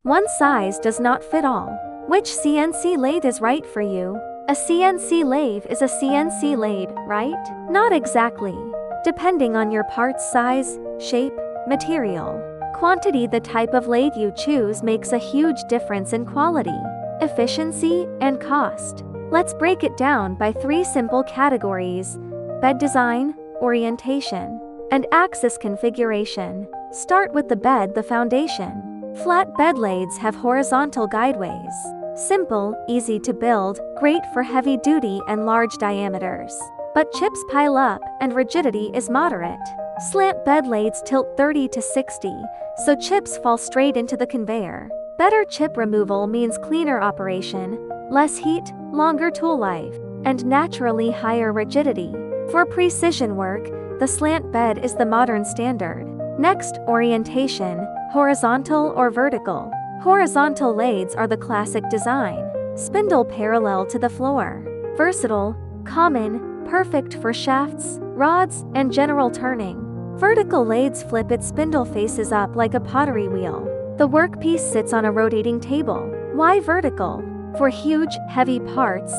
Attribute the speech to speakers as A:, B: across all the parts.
A: One size does not fit all. Which CNC lathe is right for you? A CNC lathe is a CNC lathe, right? Not exactly. Depending on your part's size, shape, material, quantity, the type of lathe you choose makes a huge difference in quality, efficiency, and cost. Let's break it down by 3 simple categories: bed design, orientation, and axis configuration. Start with the bed, the foundation. Flat bed lathes have horizontal guideways. Simple, easy to build, great for heavy duty and large diameters. But chips pile up and rigidity is moderate. Slant bed lathes tilt 30 to 60, so chips fall straight into the conveyor. Better chip removal means cleaner operation, less heat, longer tool life, and naturally higher rigidity. For precision work, the slant bed is the modern standard. Next, orientation, horizontal or vertical. Horizontal lathes are the classic design. Spindle parallel to the floor. Versatile, common, perfect for shafts, rods, and general turning. Vertical lathes flip its spindle faces up like a pottery wheel. The workpiece sits on a rotating table. Why vertical? For huge, heavy parts,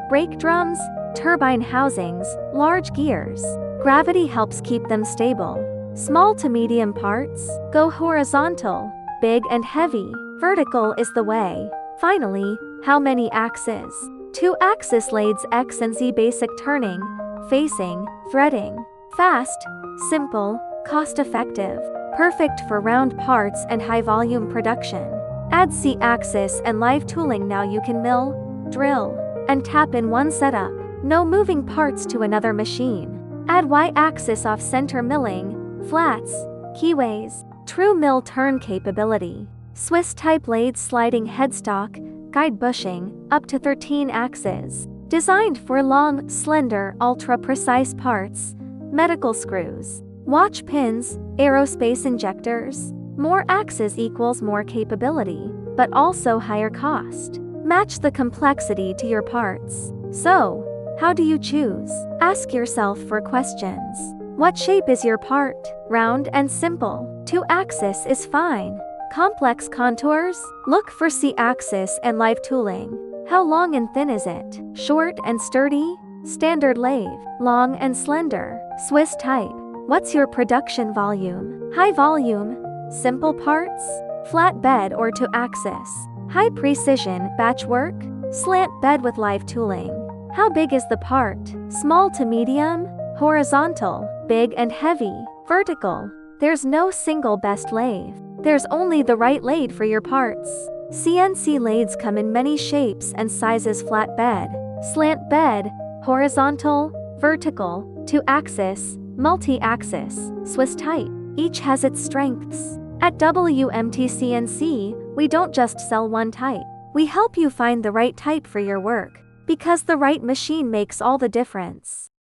A: brake drums, turbine housings, large gears. Gravity helps keep them stable. Small to medium parts, go horizontal. Big and heavy, vertical is the way. Finally, how many axes? 2-axis lathes, X and Z, basic turning, facing, threading. Fast, simple, cost-effective. Perfect for round parts and high-volume production. Add Z-axis and live tooling. Now you can mill, drill, and tap in one setup. No moving parts to another machine. Add Y-axis off-center milling, flats, keyways. True mill turn capability. Swiss-type lathes, sliding headstock, guide bushing, up to 13 axes. Designed for long, slender, ultra-precise parts. Medical screws, watch pins, aerospace injectors. More axes equals more capability, but also higher cost. Match the complexity to your parts. So, how do you choose? Ask yourself 4 questions. What shape is your part? Round and simple. 2-axis is fine. Complex contours? Look for C-axis and live tooling. How long and thin is it? Short and sturdy? Standard lathe. Long and slender. Swiss type. What's your production volume? High volume? Simple parts? Flat bed or 2-axis? High precision, batch work? Slant bed with live tooling. How big is the part? Small to medium? Horizontal, big and heavy, vertical. There's no single best lathe. There's only the right lathe for your parts. CNC lathes come in many shapes and sizes: flat bed, slant bed, horizontal, vertical, 2-axis, multi-axis, Swiss type. Each has its strengths. At WMT CNC, we don't just sell one type. We help you find the right type for your work, because the right machine makes all the difference.